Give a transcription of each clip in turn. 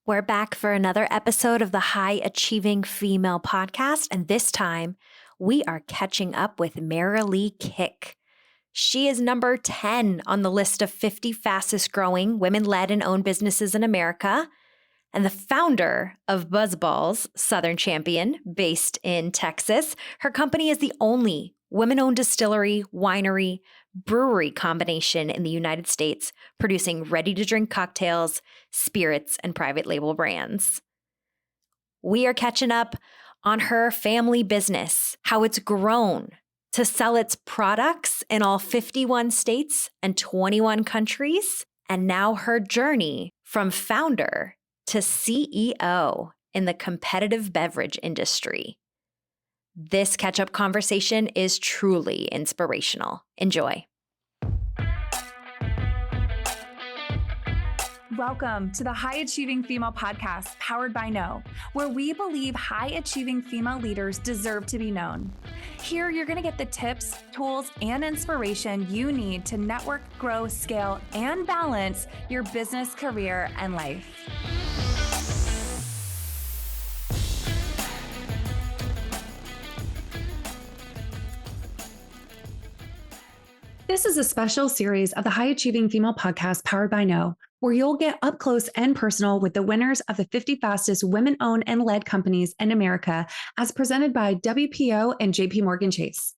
We're back for another episode of the High Achieving Female Podcast, and this time we are catching up with Merrilee Kick. She is number 10 on the list of 50 fastest growing women-led and owned businesses in America, and the founder of BuzzBallz Southern Champion, based in Texas. Her company is the only women-owned distillery, winery, brewery combination in the United States, producing ready-to-drink cocktails, spirits, and private label brands. We are catching up on her family business, how it's grown to sell its products in all 51 states and 21 countries, and now her journey from founder to CEO in the competitive beverage industry. This catch-up conversation is truly inspirational. Enjoy. Welcome to the High Achieving Female Podcast, powered by Know, where we believe high-achieving female leaders deserve to be known. Here, you're going to get the tips, tools, and inspiration you need to network, grow, scale, and balance your business, career, and life. This is a special series of the High Achieving Female Podcast powered by Know, where you'll get up close and personal with the winners of the 50 fastest women-owned and led companies in America, as presented by WPO and JPMorgan Chase.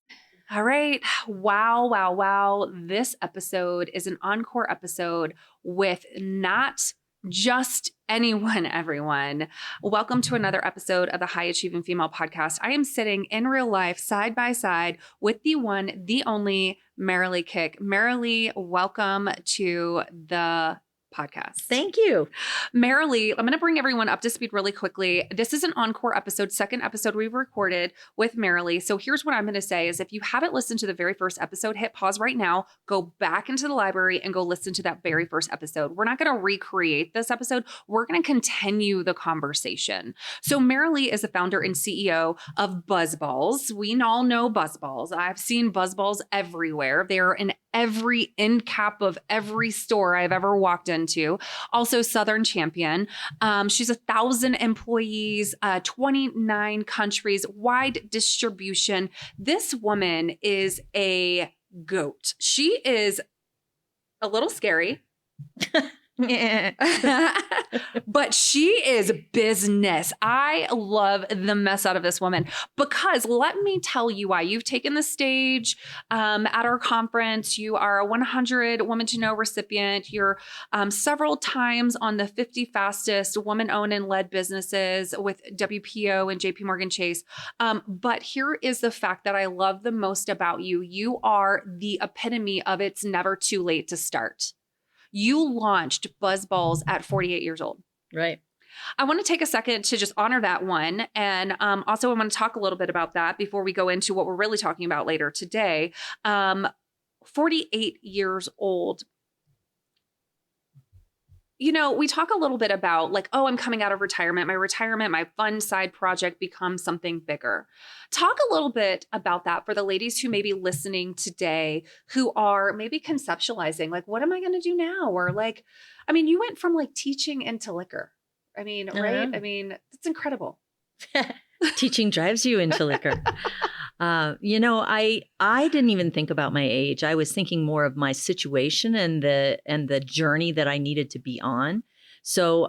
All right. Wow. This episode is an encore episode with not just anyone, everyone. Welcome to another episode of the High Achieving Female Podcast. I am sitting in real life, side by side, with the one, the only Merrilee Kick. Merrilee, welcome to the podcast. Thank you. Merrilee, I'm going to bring everyone up to speed really quickly. This is an encore episode, second episode we've recorded with Merrilee. So here's what I'm going to say is if you haven't listened to the very first episode, hit pause right now, go back into the library and go listen to that very first episode. We're not going to recreate this episode. We're going to continue the conversation. So Merrilee is the founder and CEO of BuzzBallz. We all know BuzzBallz. I've seen BuzzBallz everywhere. They're in every end cap of every store I've ever walked into. Also Southern Champion. She's 1,000 employees, 29 countries, wide distribution. This woman is a goat. She is a little scary. But she is business. I love the mess out of this woman because let me tell you why. You've taken the stage at our conference. You are a 100 Women to Know recipient. You're several times on the 50 fastest woman-owned and led businesses with WPO and JPMorgan Chase. But here is the fact that I love the most about you. You are the epitome of it's never too late to start. You launched BuzzBallz at 48 years old. Right. I want to take a second to just honor that one. And also I want to talk a little bit about that before we go into what we're really talking about later today. 48 years old. You know, we talk a little bit about like, oh, I'm coming out of retirement. My fun side project becomes something bigger. Talk a little bit about that for the ladies who may be listening today, who are maybe conceptualizing, like, what am I going to do now? Or like, I mean, you went from like teaching into liquor. I mean, right? I mean, it's incredible. Teaching drives you into liquor. I didn't even think about my age. I was thinking more of my situation and the journey that I needed to be on. So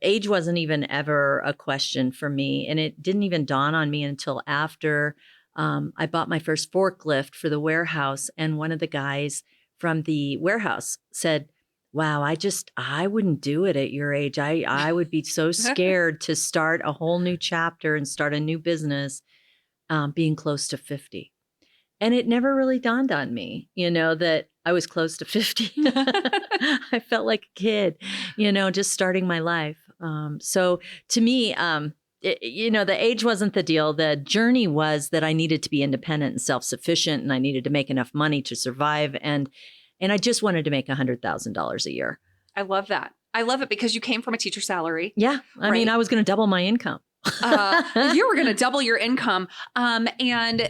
age wasn't even ever a question for me. And it didn't even dawn on me until after I bought my first forklift for the warehouse. And one of the guys from the warehouse said, wow, I wouldn't do it at your age. I would be so scared to start a whole new chapter and start a new business. Being close to 50. And it never really dawned on me, that I was close to 50. I felt like a kid, just starting my life. So to me, the age wasn't the deal. The journey was that I needed to be independent and self-sufficient, and I needed to make enough money to survive. And I just wanted to make $100,000 a year. I love that. I love it because you came from a teacher salary. Yeah. I mean, I was going to double my income. You were going to double your income. And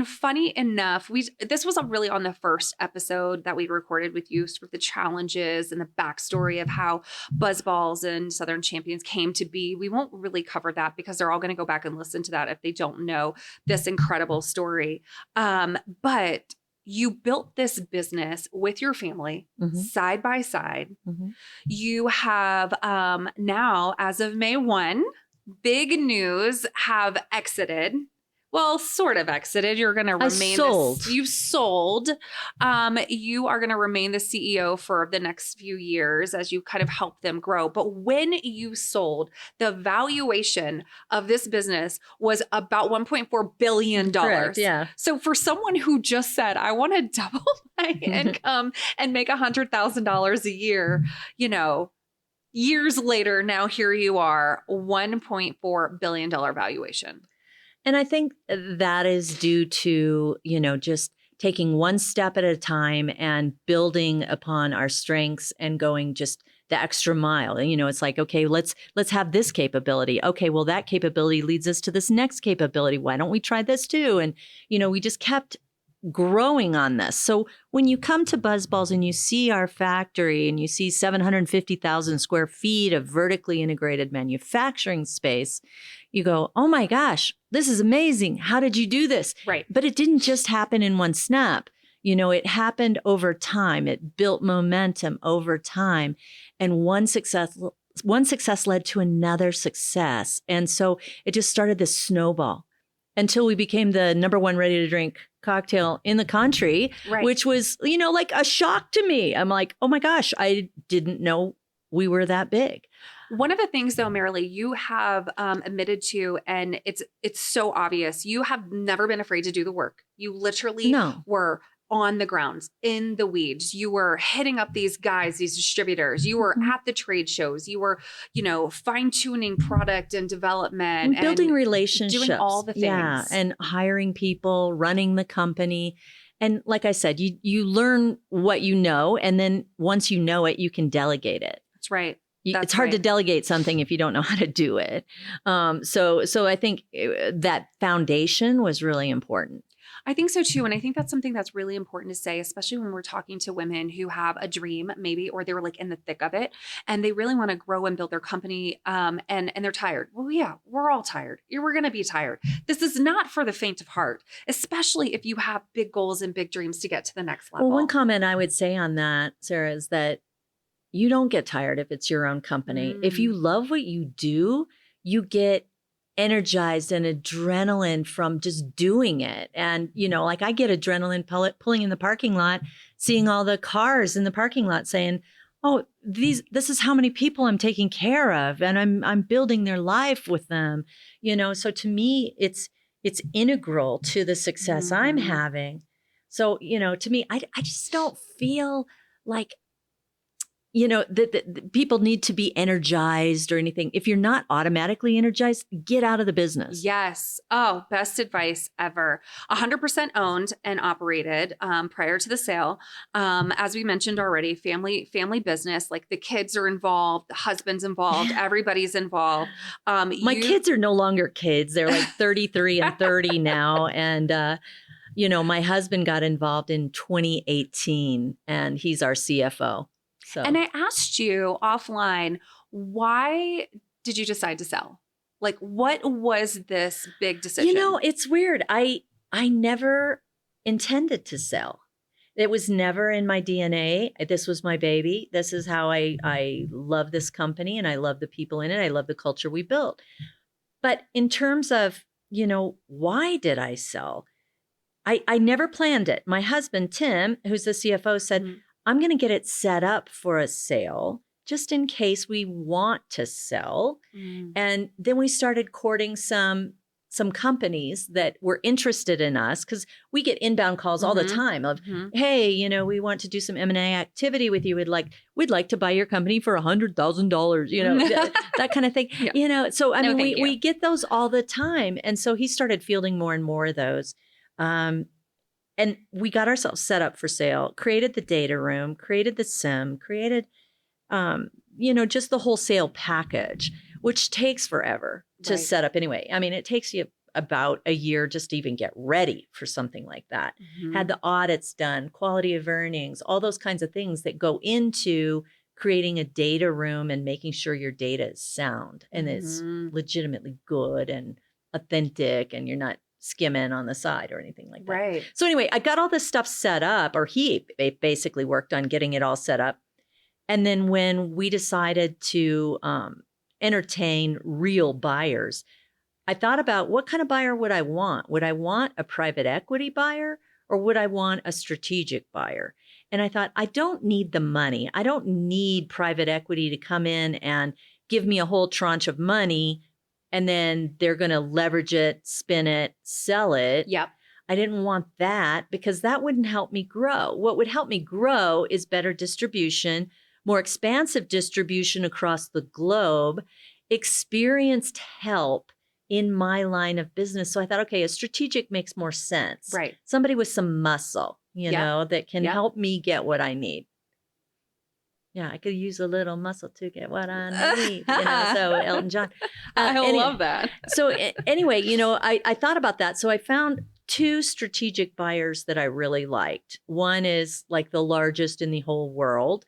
funny enough, this was really on the first episode that we recorded with you, sort of the challenges and the backstory of how BuzzBallz and Southern Champions came to be. We won't really cover that because they're all going to go back and listen to that if they don't know this incredible story. But you built this business with your family side by side. You have now, as of May 1, big news, have exited. Well, sort of exited. You're going to remain. You've sold. You are going to remain the CEO for the next few years as you kind of help them grow. But when you sold, the valuation of this business was about $1.4 billion. Correct, yeah. So for someone who just said, I want to double my income and make $100,000 a year, years later, now here you are, $1.4 billion valuation. And I think that is due to, just taking one step at a time and building upon our strengths and going just the extra mile. And, it's like, okay, let's have this capability. Okay, well, that capability leads us to this next capability. Why don't we try this too? And, we just kept growing on this. So when you come to BuzzBallz and you see our factory and you see 750,000 square feet of vertically integrated manufacturing space, you go, oh my gosh, this is amazing. How did you do this? Right. But it didn't just happen in one snap. It happened over time. It built momentum over time. And one success led to another success. And so it just started this snowball until we became the number one ready to drink cocktail in the country, which was, like a shock to me. I'm like, oh my gosh, I didn't know we were that big. One of the things, though, Merrilee, you have admitted to, and it's so obvious, you have never been afraid to do the work. You literally were on the grounds, in the weeds. You were hitting up these guys, these distributors. You were at the trade shows. You were, fine-tuning product and development. And building relationships. Doing all the things. Yeah, and hiring people, running the company. And like I said, you learn what you know, and then once you know it, you can delegate it. That's right. It's hard to delegate something if you don't know how to do it. So I think that foundation was really important. I think so too. And I think that's something that's really important to say, especially when we're talking to women who have a dream maybe, or they were like in the thick of it and they really want to grow and build their company. And they're tired. Well, yeah, we're all tired. We're going to be tired. This is not for the faint of heart, especially if you have big goals and big dreams to get to the next level. Well, one comment I would say on that, Sarah, is that you don't get tired if it's your own company. If you love what you do, you get energized and adrenaline from just doing it. And, like I get adrenaline pulling in the parking lot, seeing all the cars in the parking lot saying, oh, this is how many people I'm taking care of. And I'm building their life with them, so to me, it's integral to the success I'm having. So, to me, I just don't feel like, that people need to be energized or anything. If you're not automatically energized, get out of the business. Yes. Oh, best advice ever. 100% owned and operated prior to the sale. As we mentioned already, family business, like the kids are involved, the husband's involved, everybody's involved. My kids are no longer kids. They're like 33 and 30 now. And, my husband got involved in 2018 and he's our CFO. So. And I asked you offline, why did you decide to sell? Like, what was this big decision? It's weird. I never intended to sell. It was never in my DNA. This was my baby. This is how I love this company and I love the people in it. I love the culture we built. But in terms of, why did I sell? I never planned it. My husband, Tim, who's the CFO, said, I'm going to get it set up for a sale just in case we want to sell. And then we started courting some companies that were interested in us because we get inbound calls all the time of, hey, we want to do some M&A activity with you. We'd like to buy your company for $100,000, that kind of thing. Yeah. So I mean, we get those all the time. And so he started fielding more and more of those. And we got ourselves set up for sale, created the data room, created the SIM, created, just the whole sale package. which takes forever to set up anyway. I mean, it takes you about a year just to even get ready for something like that. Had the audits done, quality of earnings, all those kinds of things that go into creating a data room and making sure your data is sound and it's legitimately good and authentic and you're not skimming on the side or anything like that. Right. So anyway, I got all this stuff set up, or he basically worked on getting it all set up. And then when we decided to entertain real buyers, I thought about what kind of buyer would I want? Would I want a private equity buyer or would I want a strategic buyer? And I thought, I don't need the money. I don't need private equity to come in and give me a whole tranche of money and then they're going to leverage it, spin it, sell it. Yep. I didn't want that because that wouldn't help me grow. What would help me grow is better distribution, more expansive distribution across the globe, experienced help in my line of business. So I thought, okay, a strategic makes more sense. Right. Somebody with some muscle, you know, that can help me get what I need. Yeah, I could use a little muscle to get what I need. So Elton John. I love that. So anyway, I thought about that. So I found 2 strategic buyers that I really liked. One is like the largest in the whole world.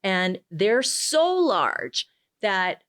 And they're so large that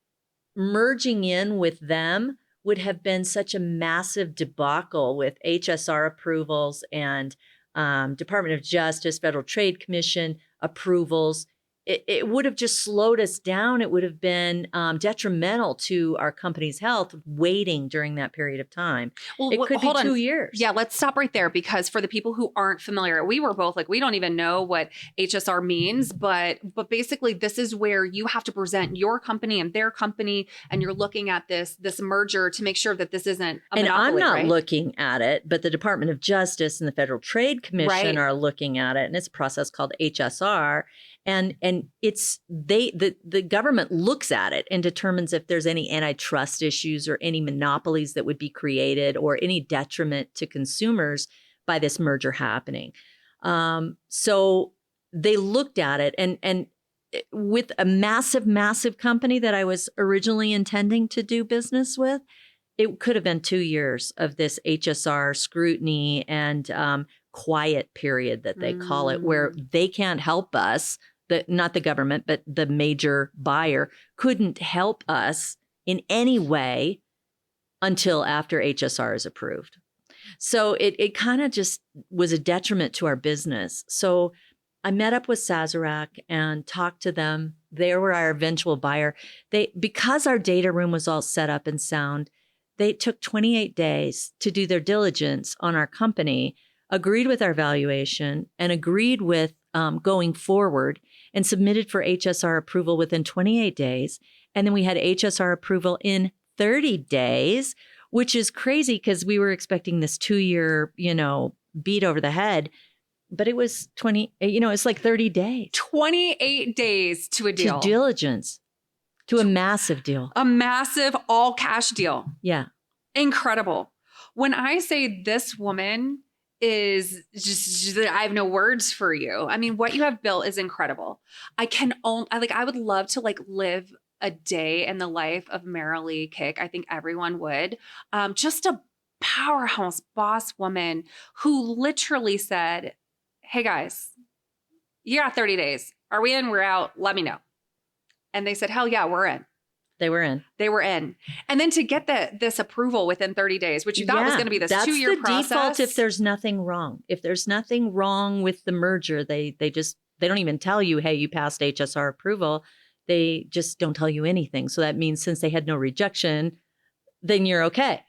merging in with them would have been such a massive debacle with HSR approvals and Department of Justice, Federal Trade Commission approvals. It would have just slowed us down. It would have been detrimental to our company's health waiting during that period of time. Well, it could be 2 years. Yeah, let's stop right there because for the people who aren't familiar, we were both like, we don't even know what HSR means, but basically this is where you have to present your company and their company, and you're looking at this merger to make sure that this isn't a monopoly, I'm not right? looking at it, but the Department of Justice and the Federal Trade Commission are looking at it, and it's a process called HSR. And it's the government looks at it and determines if there's any antitrust issues or any monopolies that would be created or any detriment to consumers by this merger happening. So they looked at it and with a massive company that I was originally intending to do business with, it could have been 2 years of this HSR scrutiny and quiet period that they call it, where they can't help us. Not the government, but the major buyer couldn't help us in any way until after HSR is approved. So it kind of just was a detriment to our business. So I met up with Sazerac and talked to them. They were our eventual buyer. Because our data room was all set up and sound, they took 28 days to do their diligence on our company, agreed with our valuation, and agreed with going forward, and submitted for HSR approval within 28 days. And then we had HSR approval in 30 days, which is crazy because we were expecting this 2-year, beat over the head. But it was it's like 30 days. 28 days to a deal. To diligence. To a massive deal. A massive all cash deal. Yeah. Incredible. When I say this woman is just I have no words for you. I mean, what you have built is incredible. I would love to live a day in the life of Merrilee Kick. I think everyone would. Just a powerhouse boss woman who literally said, hey guys, you got 30 days. Are we in? We're out. Let me know. And they said, hell yeah, we're in. They were in. And then to get this approval within 30 days, which you thought was going to be this 2-year process. That's the default if there's nothing wrong. If there's nothing wrong with the merger, they don't even tell you, hey, you passed HSR approval. They just don't tell you anything. So that means since they had no rejection, then you're okay.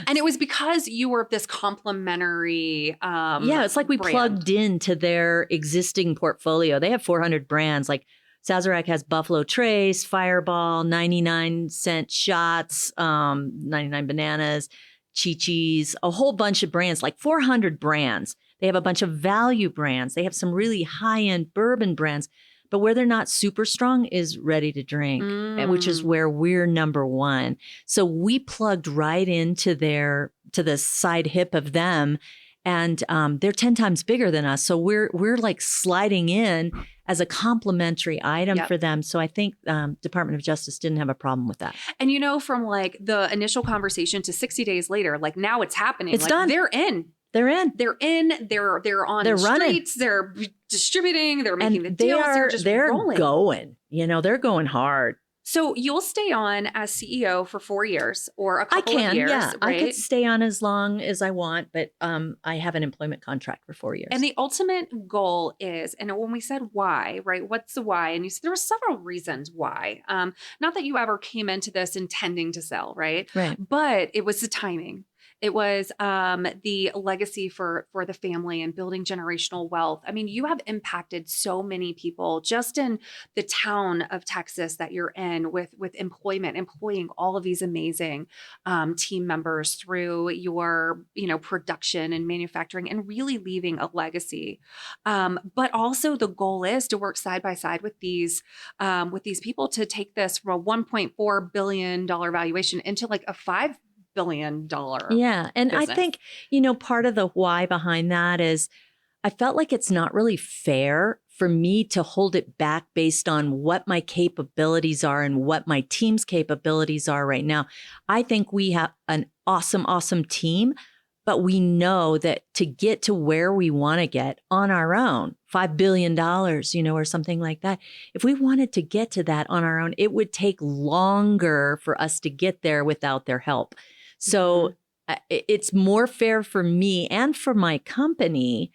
And it was because you were this complementary it's like we plugged into their existing portfolio. They have 400 brands. Like Sazerac has Buffalo Trace, Fireball, 99-cent shots, 99 bananas, Chi-Chi's, a whole bunch of brands, like 400 brands. They have a bunch of value brands. They have some really high-end bourbon brands. But where they're not super strong is ready to drink, which is where we're number one. So we plugged right into the side hip of them and they're 10 times bigger than us. So we're like sliding in as a complimentary item for them. So I think Department of Justice didn't have a problem with that. And from like the initial conversation to 60 days later, like now it's happening. It's done. They're in. They're in. They're in. They're on the streets. They're distributing. They're making the deals. They're rolling. Going. They're going hard. So you'll stay on as CEO for 4 years or a couple of years, yeah. right? I could stay on as long as I want, but I have an employment contract for 4 years. And the ultimate goal is, and when we said why, right? What's the why? And you said there were several reasons why. Not that you ever came into this intending to sell, right? Right. But it was the timing. It was the legacy for the family and building generational wealth. I mean, you have impacted so many people just in the town of Texas that you're in with employing all of these amazing team members through your production and manufacturing, and really leaving a legacy. But also the goal is to work side by side with these people to take this from a $1.4 billion valuation into like a $5 billion. Yeah. And business. I think, part of the why behind that is I felt like it's not really fair for me to hold it back based on what my capabilities are and what my team's capabilities are right now. I think we have an awesome, awesome team, but we know that to get to where we want to get on our own, $5 billion, or something like that. If we wanted to get to that on our own, it would take longer for us to get there without their help. So it's more fair for me and for my company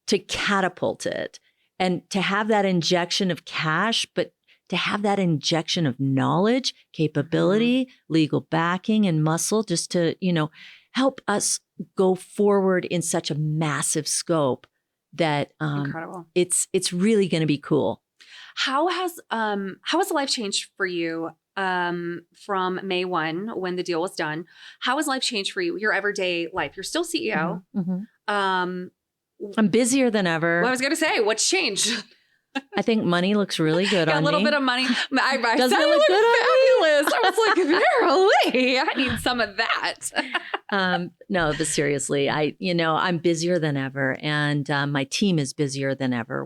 to catapult it and to have that injection of cash, but to have that injection of knowledge, capability, legal backing, and muscle just to, help us go forward in such a massive scope that incredible. It's really going to be cool. How has life changed for you from May 1 when the deal was done? How has life changed for you? Your everyday life. You're still CEO. I'm busier than ever. Well, I was going to say, what's changed? I think money looks really good on me. A little bit of money. I Doesn't said it look good fabulous. I was like, Merrilee, I need some of that. No, but seriously, I'm busier than ever, and my team is busier than ever.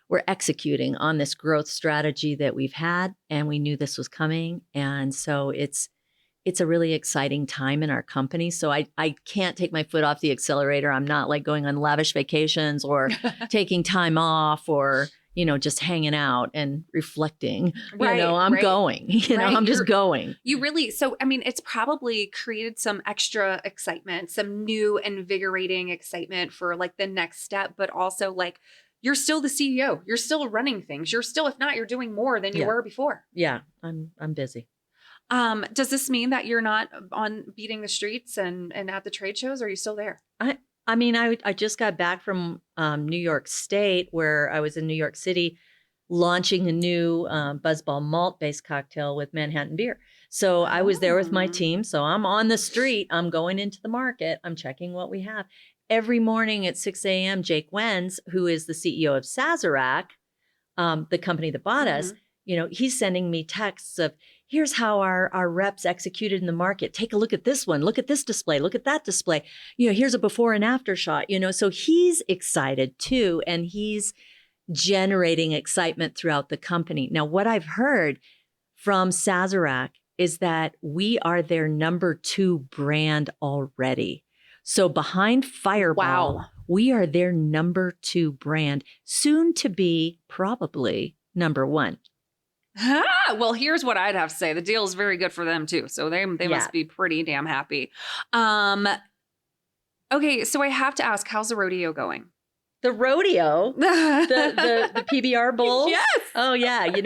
We're executing on this growth strategy that we've had, and we knew this was coming. And so it's a really exciting time in our company. So I can't take my foot off the accelerator. I'm not like going on lavish vacations or taking time off or, just hanging out and reflecting. I'm going, I'm just going. You really, so, I mean, it's probably created some extra excitement, some new invigorating excitement for like the next step, but also like, you're still the CEO. You're still running things. You're still, if not, you're doing more than you were before. Yeah, I'm busy. Does this mean that you're not on beating the streets and at the trade shows? Or are you still there? I just got back from New York State, where I was in New York City launching a new BuzzBallz malt-based cocktail with Manhattan beer. So I was there with my team. So I'm on the street. I'm going into the market. I'm checking what we have. Every morning at 6 a.m., Jake Wenz, who is the CEO of Sazerac, the company that bought us, he's sending me texts of, here's how our reps executed in the market. Take a look at this one. Look at this display. Look at that display. Here's a before and after shot. So he's excited too, and he's generating excitement throughout the company. Now, what I've heard from Sazerac is that we are their number 2 brand already. So behind Fireball, we are their number 2 brand, soon to be probably number 1. Well, here's what I'd have to say. The deal is very good for them too. So they must be pretty damn happy. Okay, so I have to ask, how's the rodeo going? The rodeo, the PBR bulls. Yes. Oh yeah. We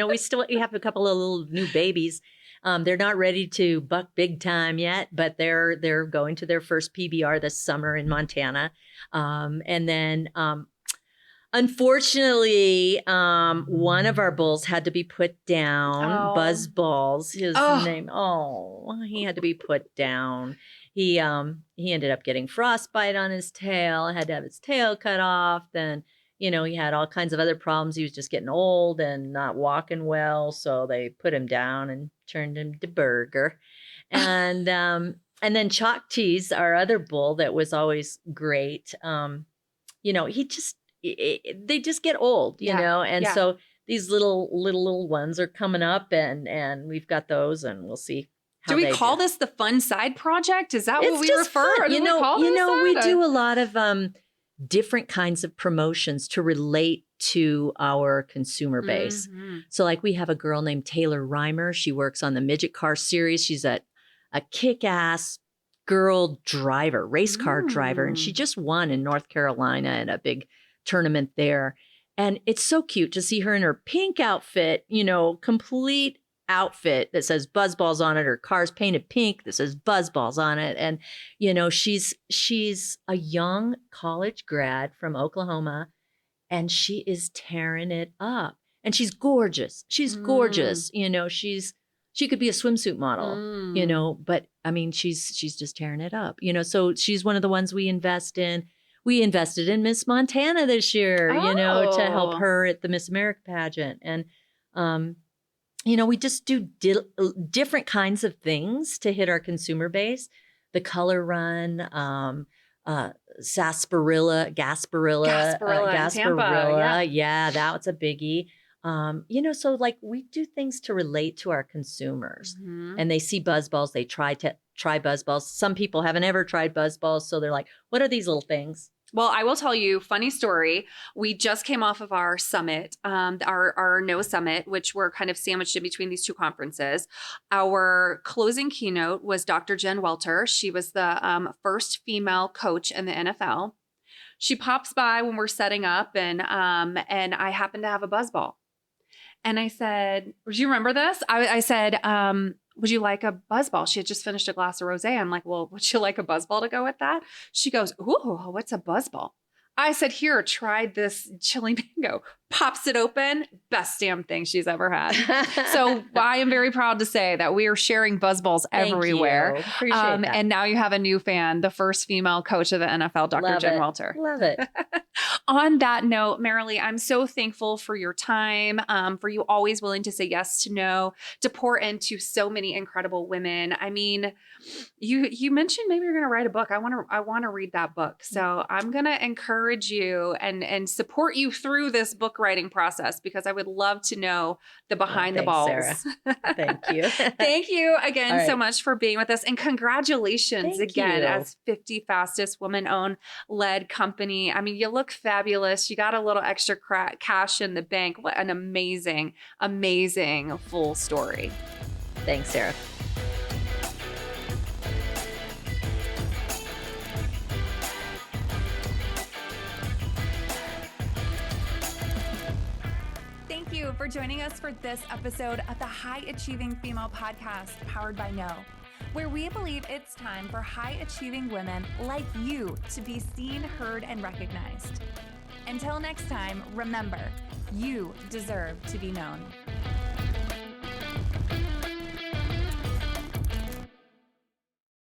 have a couple of little new babies. They're not ready to buck big time yet, but they're going to their first PBR this summer in Montana. And then unfortunately, one of our bulls had to be put down. BuzzBallz, his name. Oh, he had to be put down. He ended up getting frostbite on his tail, had to have his tail cut off. Then, he had all kinds of other problems. He was just getting old and not walking well. So they put him down and turned him to burger. And And then Chalk Tease, our other bull that was always great. They just get old, you know? And so these little ones are coming up and we've got those and we'll see. Do we call this the fun side project? Is that what we refer? Fun. We do a lot of different kinds of promotions to relate to our consumer base. Mm-hmm. So like we have a girl named Taylor Reimer. She works on the Midget Car Series. She's a kick-ass girl driver, race car driver. And she just won in North Carolina at a big tournament there. And it's so cute to see her in her pink outfit, complete outfit that says BuzzBallz on it. Her car's painted pink that says BuzzBallz on it. And, she's a young college grad from Oklahoma and she is tearing it up. And she's gorgeous. She's gorgeous. She could be a swimsuit model, but I mean, she's just tearing it up, so she's one of the ones we invest in. We invested in Miss Montana this year, to help her at the Miss America pageant. And, we just do different kinds of things to hit our consumer base. The color run, Gasparilla, Tampa, yeah, that's a biggie. So like we do things to relate to our consumers and they see BuzzBallz, they try BuzzBallz. Some people haven't ever tried BuzzBallz. So they're like, what are these little things? Well, I will tell you, funny story. We just came off of our summit, our No Summit, which we're kind of sandwiched in between these two conferences. Our closing keynote was Dr. Jen Welter. She was the first female coach in the NFL. She pops by when we're setting up and I happen to have a BuzzBall. And I said, do you remember this? I said, would you like a BuzzBall? She had just finished a glass of rosé. I'm like, well, would you like a BuzzBall to go with that? She goes, ooh, what's a BuzzBall? I said, here, try this chili mango. Pops it open. Best damn thing she's ever had. So I am very proud to say that we are sharing BuzzBallz everywhere. Appreciate that. And now you have a new fan, the first female coach of the NFL, Dr. Jen Welter. Love it. On that note, Merrilee, I'm so thankful for your time, for you always willing to say yes to no, to pour into so many incredible women. I mean, you mentioned maybe you're going to write a book. I want to read that book. So I'm going to encourage you and support you through this book writing process because I would love to know the behind the balls. Sarah. Thank you. Thank you again so right. much for being with us and congratulations Thank again you. as 50 fastest woman-owned led company. I mean, you look fabulous. You got a little extra cash in the bank. What an amazing, amazing full story. Thanks, Sarah. Thank you for joining us for this episode of the High Achieving Female Podcast, powered by No, where we believe it's time for high achieving women like you to be seen, heard, and recognized. Until next time, remember, you deserve to be known.